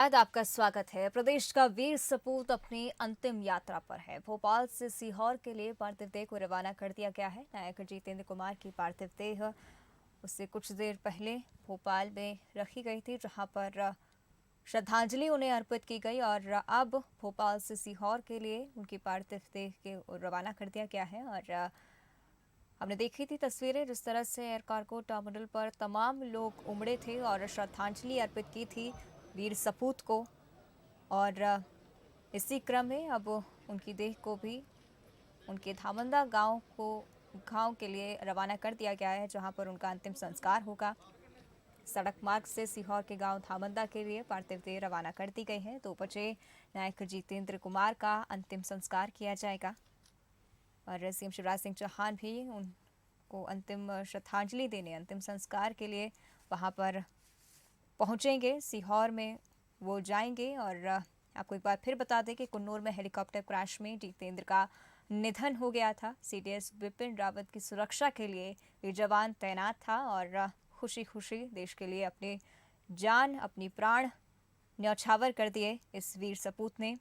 आज आपका स्वागत है। प्रदेश का वीर सपूत अपनी अंतिम यात्रा पर है। भोपाल से सीहोर के लिए पार्थिव देह को रवाना कर दिया गया है। नायक जितेंद्र कुमार की पार्थिव देह उससे कुछ देर पहले भोपाल में रखी गई थी, जहां पर श्रद्धांजलि उन्हें अर्पित की गई और अब भोपाल से सीहोर के लिए उनकी पार्थिव देह के रवाना कर दिया गया है। और हमने देखी थी तस्वीरें, जिस तरह से एयर कार्गो टर्मिनल पर तमाम लोग उमड़े थे और श्रद्धांजलि अर्पित की थी वीर सपूत को। और इसी क्रम में अब उनकी देह को भी उनके धामंदा गांव के लिए रवाना कर दिया गया है, जहां पर उनका अंतिम संस्कार होगा। सड़क मार्ग से सीहोर के गांव धामंदा के लिए पार्थिव देह रवाना कर दी गई है। 2 बजे नायक जितेंद्र कुमार का अंतिम संस्कार किया जाएगा और सीएम शिवराज सिंह चौहान भी उनको अंतिम श्रद्धांजलि देने, अंतिम संस्कार के लिए वहां पर पहुंचेंगे। सीहोर में वो जाएंगे। और आपको एक बार फिर बता दें कि कुन्नूर में हेलीकॉप्टर क्रैश में जितेंद्र का निधन हो गया था। सीडीएस विपिन रावत की सुरक्षा के लिए ये जवान तैनात था और खुशी खुशी देश के लिए अपनी जान, अपनी प्राण न्यौछावर कर दिए इस वीर सपूत ने।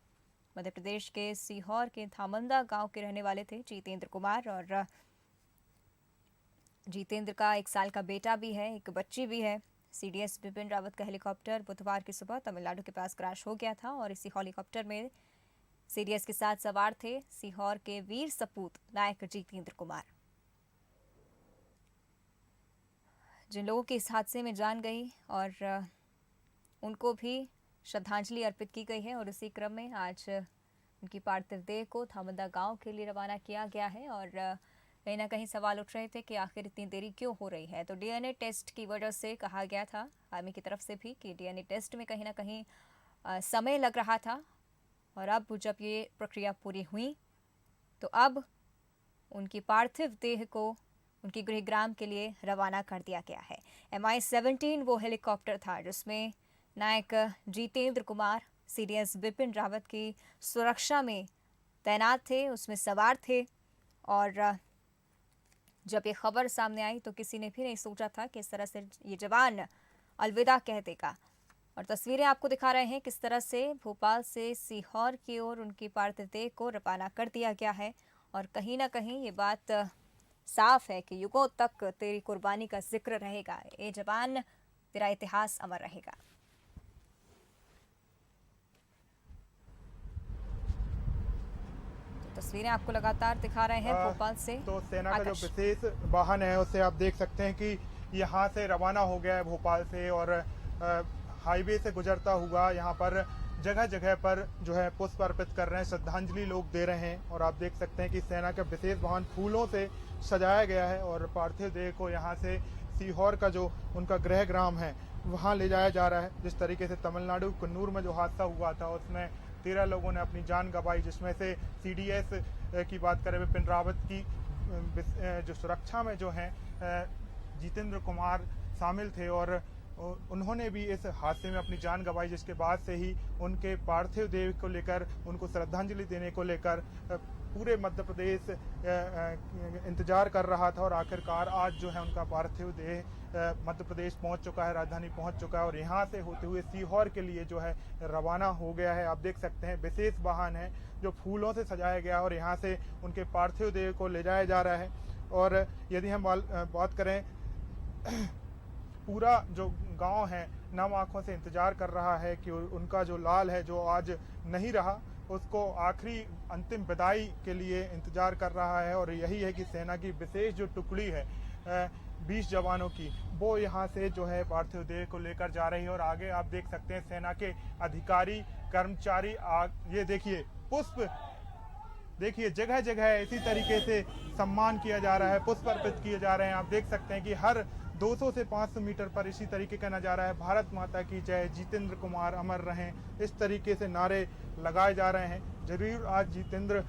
मध्य प्रदेश के सीहोर के धामंदा गांव के रहने वाले थे जितेंद्र कुमार। और जितेंद्र का 1 साल का बेटा भी है, एक बच्ची भी है। सीडीएस विपिन रावत का हेलीकॉप्टर बुधवार की सुबह तमिलनाडु के पास क्रैश हो गया था और इसी हेलीकॉप्टर में सीडीएस के साथ सवार थे सीहोर के वीर सपूत नायक जितेंद्र कुमार। जिन लोगों की इस हादसे में जान गई और उनको भी श्रद्धांजलि अर्पित की गई है और इसी क्रम में आज उनकी पार्थिव देह को धामंदा गांव के लिए रवाना किया गया है। और कहीं ना कहीं सवाल उठ रहे थे कि आखिर इतनी देरी क्यों हो रही है। तो डीएनए टेस्ट की वजह से कहा गया था आर्मी की तरफ से भी कि डीएनए टेस्ट में कहीं ना कहीं समय लग रहा था। और अब जब ये प्रक्रिया पूरी हुई तो अब उनकी पार्थिव देह को उनकी गृहग्राम के लिए रवाना कर दिया गया है। MI-17 वो हेलीकॉप्टर था जिसमें नायक जितेंद्र कुमार सीडीएस विपिन रावत की सुरक्षा में तैनात थे, उसमें सवार थे। और जब ये खबर सामने आई तो किसी ने भी नहीं सोचा था कि इस तरह से ये जवान अलविदा कह देगा। और तस्वीरें आपको दिखा रहे हैं किस तरह से भोपाल से सीहोर की ओर उनकी पार्थिव देह को रवाना कर दिया गया है। और कहीं ना कहीं ये बात साफ है कि युगों तक तेरी कुर्बानी का जिक्र रहेगा। ये जवान, तेरा इतिहास अमर रहेगा। तस्वीरें आपको लगातार दिखा रहे हैं भोपाल से। तो सेना का जो विशेष वाहन है उसे आप देख सकते हैं कि यहाँ से रवाना हो गया है भोपाल से और हाईवे से गुजरता हुआ यहाँ पर जगह जगह पर जो है पुष्प अर्पित कर रहे हैं, श्रद्धांजलि लोग दे रहे हैं। और आप देख सकते हैं कि सेना का विशेष वाहन फूलों से सजाया गया है और पार्थिव देह को यहाँ से सीहोर का जो उनका गृह ग्राम है वहाँ ले जाया जा रहा है। जिस तरीके से तमिलनाडु कुन्नूर में जो हादसा हुआ था उसमें 13 लोगों ने अपनी जान गंवाई, जिसमें से सीडीएस की बात करें विपिन रावत की जो सुरक्षा में जो है जितेंद्र कुमार शामिल थे और उन्होंने भी इस हादसे में अपनी जान गंवाई, जिसके बाद से ही उनके पार्थिव देह को लेकर, उनको श्रद्धांजलि देने को लेकर पूरे मध्य प्रदेश इंतजार कर रहा था। और आखिरकार आज जो है उनका पार्थिव देह मध्य प्रदेश पहुंच चुका है, राजधानी पहुंच चुका है और यहाँ से होते हुए सीहोर के लिए जो है रवाना हो गया है। आप देख सकते हैं विशेष वाहन है जो फूलों से सजाया गया और यहाँ से उनके पार्थिव देह को ले जाया जा रहा है। और यदि हम बात करें, पूरा जो गांव है नम आंखों से इंतजार कर रहा है कि उनका जो लाल है जो आज नहीं रहा, उसको आखिरी अंतिम विदाई के लिए इंतजार कर रहा है। और यही है कि सेना की विशेष जो टुकड़ी है 20 जवानों की, वो यहाँ से जो है पार्थिव देह को लेकर जा रही है। और आगे आप देख सकते हैं सेना के अधिकारी, कर्मचारी, ये देखिए पुष्प, देखिए जगह जगह इसी तरीके से सम्मान किया जा रहा है, पुष्प अर्पित किए जा रहे हैं। आप देख सकते हैं कि हर 200 से 500 मीटर पर इसी तरीके का नज़ारा है, भारत माता की जय, जितेंद्र कुमार अमर रहें, इस तरीके से नारे लगाए जा रहे हैं। जरूर आज जितेंद्र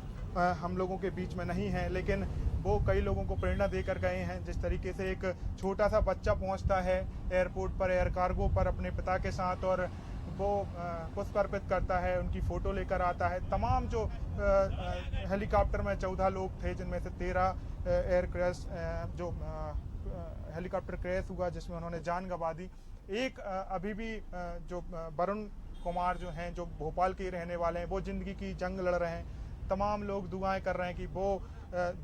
हम लोगों के बीच में नहीं है, लेकिन वो कई लोगों को प्रेरणा देकर गए हैं। जिस तरीके से एक छोटा सा बच्चा पहुंचता है एयरपोर्ट पर, एयर कार्गो पर अपने पिता के साथ और वो पुष्प अर्पित करता है, उनकी फ़ोटो लेकर आता है। तमाम जो हेलीकॉप्टर में 14 लोग थे, जिनमें से 13 एयर क्रैश जो हेलीकॉप्टर क्रैश हुआ जिसमें उन्होंने जान गंवा दी। एक अभी भी जो वरुण कुमार जो हैं, जो भोपाल के रहने वाले हैं, वो ज़िंदगी की जंग लड़ रहे हैं। तमाम लोग दुआएं कर रहे हैं कि वो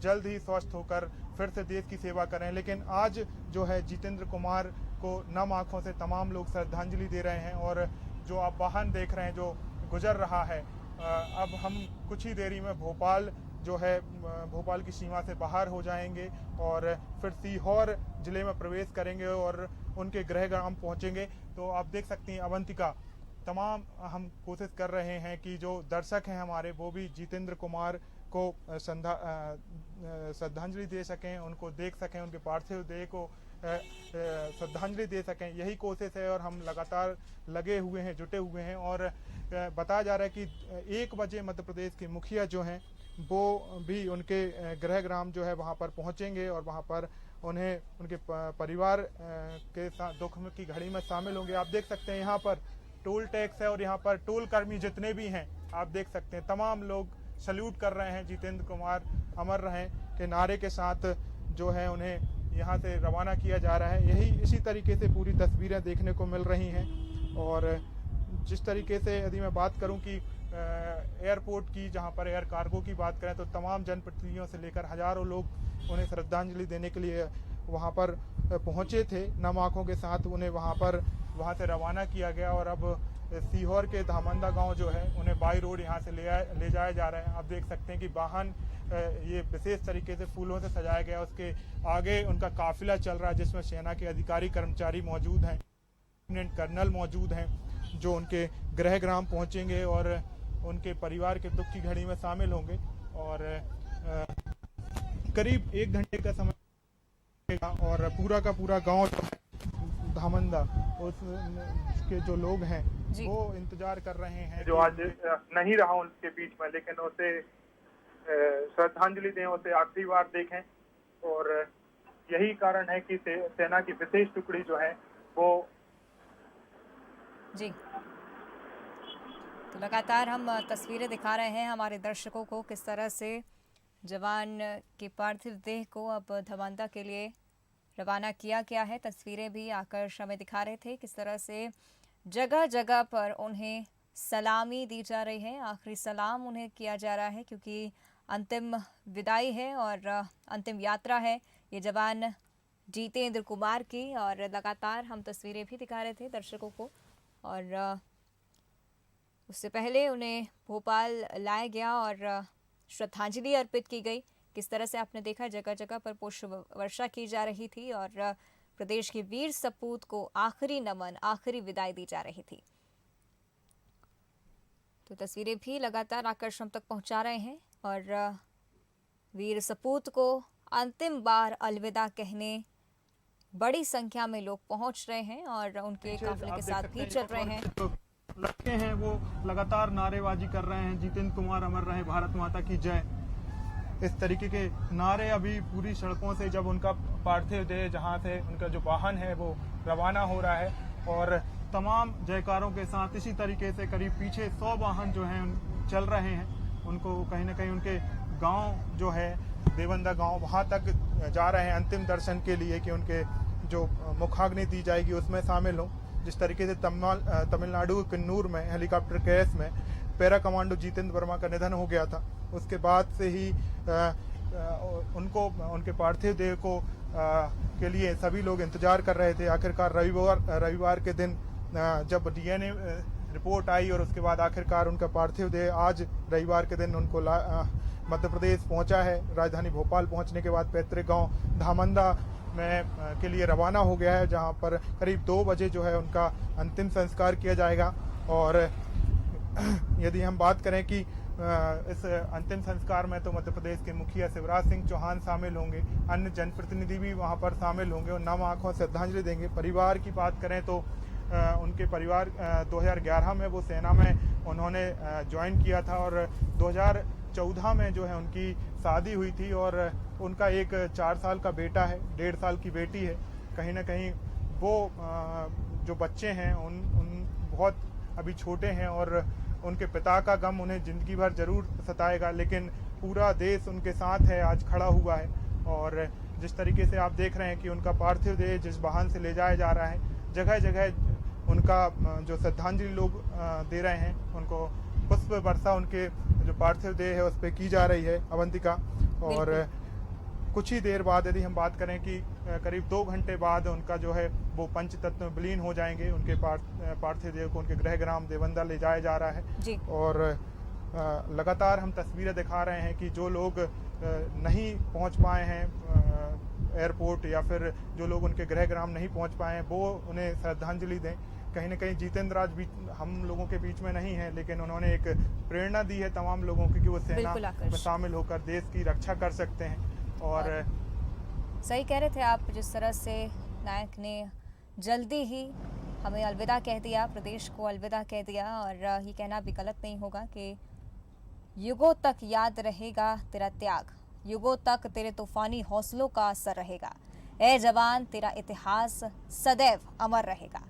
जल्द ही स्वस्थ होकर फिर से देश की सेवा करें। लेकिन आज जो है जितेंद्र कुमार को नम आंखों से तमाम लोग श्रद्धांजलि दे रहे हैं। और जो आप वाहन देख रहे हैं जो गुजर रहा है, अब हम कुछ ही देरी में भोपाल जो है भोपाल की सीमा से बाहर हो जाएंगे और फिर सीहोर जिले में प्रवेश करेंगे और उनके गृह ग्राम पहुंचेंगे। तो आप देख सकती हैं अवंतिका, तमाम हम कोशिश कर रहे हैं कि जो दर्शक हैं हमारे वो भी जितेंद्र कुमार को श्रद्धांजलि दे सकें, उनको देख सकें, उनके पार्थिव देह को श्रद्धांजलि दे सकें। यही कोशिश है और हम लगातार लगे हुए हैं, जुटे हुए हैं। और बताया जा रहा है कि 1 बजे मध्य प्रदेश के मुखिया जो हैं वो भी उनके गृह ग्राम जो है वहाँ पर पहुँचेंगे और वहाँ पर उन्हें उनके परिवार के साथ दुख की घड़ी में शामिल होंगे। आप देख सकते हैं यहाँ पर टोल टैक्स है और यहाँ पर टोल कर्मी जितने भी हैं आप देख सकते हैं तमाम लोग सल्यूट कर रहे हैं। जितेंद्र कुमार अमर रहें के नारे के साथ जो है उन्हें यहाँ से रवाना किया जा रहा है। यही इसी तरीके से पूरी तस्वीरें देखने को मिल रही हैं। और जिस तरीके से यदि मैं बात करूं कि एयरपोर्ट की, जहां पर एयर कार्गो की बात करें तो तमाम जनप्रतिनिधियों से लेकर हजारों लोग उन्हें श्रद्धांजलि देने के लिए वहां पर पहुंचे थे। नम आंखों के साथ उन्हें वहां से रवाना किया गया और अब सीहोर के धामंदा गांव जो है उन्हें बाई रोड यहां से ले जाया जा रहा है। आप देख सकते हैं कि वाहन ये विशेष तरीके से फूलों से सजाया गया, उसके आगे उनका काफिला चल रहा है जिसमें सेना के अधिकारी कर्मचारी मौजूद हैं, लेफ्टिनेंट कर्नल मौजूद हैं जो उनके गृह ग्राम पहुंचेंगे और उनके परिवार के दुख की घड़ी में शामिल होंगे। और करीब 1 घंटे का समय और पूरा का पूरा गांव धामंदा उसके जो लोग हैं वो इंतजार कर रहे हैं जो आज नहीं रहा उनके बीच में, लेकिन उसे श्रद्धांजलि दें, उसे आखिरी बार देखें। और यही कारण है कि सेना की विशेष टुकड़ी जो है वो जी, तो लगातार हम तस्वीरें दिखा रहे हैं हमारे दर्शकों को किस तरह से जवान के पार्थिव देह को अब धमांदा के लिए रवाना किया गया है। तस्वीरें भी आकर्ष हमें दिखा रहे थे किस तरह से जगह जगह पर उन्हें सलामी दी जा रही है, आखिरी सलाम उन्हें किया जा रहा है क्योंकि अंतिम विदाई है और अंतिम यात्रा है ये जवान जितेंद्र कुमार की। और लगातार हम तस्वीरें भी दिखा रहे थे दर्शकों को और उससे पहले उन्हें भोपाल लाया गया और श्रद्धांजलि अर्पित की गई। किस तरह से आपने देखा जगह जगह पर पुष्प वर्षा की जा रही थी और प्रदेश के वीर सपूत को आखिरी नमन, आखिरी विदाई दी जा रही थी। तो तस्वीरें भी लगातार आकर्षण तक पहुंचा रहे हैं और वीर सपूत को अंतिम बार अलविदा कहने बड़ी संख्या में लोग पहुंच रहे हैं और उनके काफिले के साथ भी चल रहे हैं। लड़के हैं वो लगातार नारेबाजी कर रहे हैं, जितेंद्र कुमार अमर रहे, भारत माता की जय, इस तरीके के नारे अभी पूरी सड़कों से जब उनका पार्थिव देह जहां से उनका जो वाहन है वो रवाना हो रहा है और तमाम जयकारों के साथ इसी तरीके से करीब पीछे 100 वाहन जो हैं चल रहे हैं। उनको कहीं ना कहीं उनके गांव जो है देवंदा गांव वहां तक जा रहे हैं अंतिम दर्शन के लिए कि उनके जो मुखाग्नि दी जाएगी उसमें शामिल हों। जिस तरीके से तमिलनाडु किन्नूर में हेलीकॉप्टर क्रैश में पैरा कमांडो जितेंद्र वर्मा का निधन हो गया था, उसके बाद से ही उनको उनके पार्थिव देह को के लिए सभी लोग इंतजार कर रहे थे। आखिरकार रविवार के दिन जब डीएनए रिपोर्ट आई और उसके बाद आखिरकार उनका पार्थिव देह आज रविवार के दिन उनको मध्य प्रदेश पहुंचा है। राजधानी भोपाल पहुंचने के बाद पैतृक गांव धामंदा में के लिए रवाना हो गया है, जहां पर करीब 2 बजे जो है उनका अंतिम संस्कार किया जाएगा। और यदि हम बात करें कि इस अंतिम संस्कार में तो मध्य प्रदेश के मुखिया शिवराज सिंह चौहान शामिल होंगे, अन्य जनप्रतिनिधि भी वहां पर शामिल होंगे और नम आंखों से श्रद्धांजलि देंगे। परिवार की बात करें तो उनके परिवार 2011 में वो सेना में उन्होंने ज्वाइन किया था और 2014 में जो है उनकी शादी हुई थी और उनका एक 4 साल का बेटा है, 1.5 साल की बेटी है। कहीं ना कहीं वो जो बच्चे हैं उन बहुत अभी छोटे हैं और उनके पिता का गम उन्हें जिंदगी भर जरूर सताएगा, लेकिन पूरा देश उनके साथ है, आज खड़ा हुआ है। और जिस तरीके से आप देख रहे हैं कि उनका पार्थिव देह जिस वाहन से ले जाया जा रहा है, जगह जगह उनका जो श्रद्धांजलि लोग दे रहे हैं, उनको पुष्प वर्षा उनके जो पार्थिव देह है उस पर की जा रही है अवंतिका। और कुछ ही देर बाद यदि हम बात करें कि करीब 2 घंटे बाद उनका जो है वो पंच तत्व में विलीन हो जाएंगे। उनके पार्थिव देह को उनके गृह ग्राम देवंदा ले जाया जा रहा है जी। और लगातार हम तस्वीरें दिखा रहे हैं कि जो लोग नहीं पहुंच पाए हैं एयरपोर्ट, या फिर जो लोग उनके गृह ग्राम नहीं पहुंच पाए हैं, वो उन्हें श्रद्धांजलि दें। कहीं ना कहीं जितेंद्र आज भी हम लोगों के बीच में नहीं है, लेकिन उन्होंने एक प्रेरणा दी है तमाम लोगों की कि वो सेना में शामिल होकर देश की रक्षा कर सकते हैं। और सही कह रहे थे आप, जिस तरह से नायक ने जल्दी ही हमें अलविदा कह दिया, प्रदेश को अलविदा कह दिया। और ये कहना भी गलत नहीं होगा कि युगों तक याद रहेगा तेरा त्याग, युगों तक तेरे तूफानी हौसलों का असर रहेगा, ए जवान तेरा इतिहास सदैव अमर रहेगा।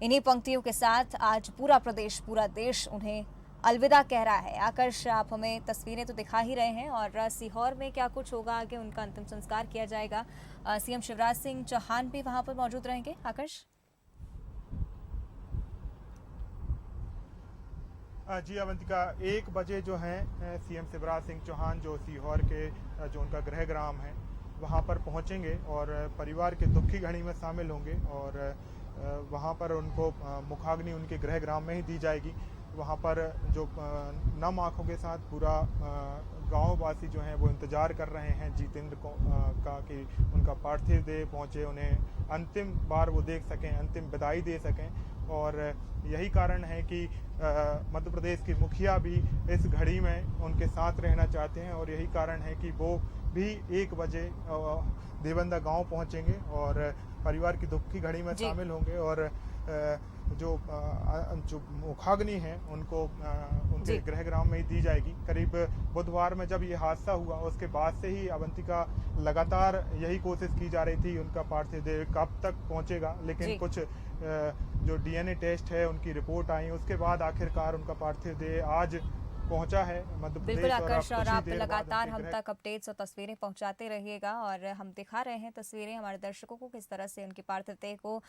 इन्हीं पंक्तियों के साथ आज पूरा प्रदेश, पूरा देश उन्हें अलविदा कह रहा है। आकर्ष, आप हमें तस्वीरें तो दिखा ही रहे हैं, और सीहोर में क्या कुछ होगा, आगे उनका अंतिम संस्कार किया जाएगा। सीएम शिवराज सिंह चौहान भी वहां पर मौजूद रहेंगे। आकर्ष जी अवंतिका, 1 बजे जो है सीएम शिवराज सिंह चौहान जो सीहोर के जो उनका गृह ग्राम है वहाँ पर पहुँचेंगे और परिवार के दुखी घड़ी में शामिल होंगे। और वहाँ पर उनको मुखाग्नि उनके गृह ग्राम में ही दी जाएगी। वहाँ पर जो नम आंखों के साथ पूरा गाँव वासी जो हैं वो इंतज़ार कर रहे हैं जितेंद्र को का कि उनका पार्थिव देह पहुँचे, उन्हें अंतिम बार वो देख सकें, अंतिम विदाई दे सकें। और यही कारण है कि मध्य प्रदेश के मुखिया भी इस घड़ी में उनके साथ रहना चाहते हैं, और यही कारण है कि वो भी 1 बजे देवंदा गांव पहुंचेंगे और परिवार की दुख की घड़ी में शामिल होंगे। और जो मुखाग्नि है उनको उनके गृह ग्राम में ही दी जाएगी। करीब बुधवार में जब ये हादसा हुआ उसके बाद से ही अवंतिका लगातार यही कोशिश की जा रही थी उनका पार्थिव देह कब तक पहुंचेगा, लेकिन कुछ जो डीएनए टेस्ट है उनकी रिपोर्ट आई, उसके बाद आखिरकार उनका पार्थिव देह आज पहुंचा है मध्य प्रदेश। बिल्कुल आकर्ष, और आप लगातार हम तक अपडेट्स और तस्वीरें पहुंचाते रहिएगा। और हम दिखा रहे हैं तस्वीरें हमारे दर्शकों को किस तरह से उनके पार्थिव देह को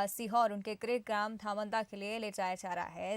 सीहोर उनके गृह ग्राम धामंदा के लिए ले जाया जा रहा है।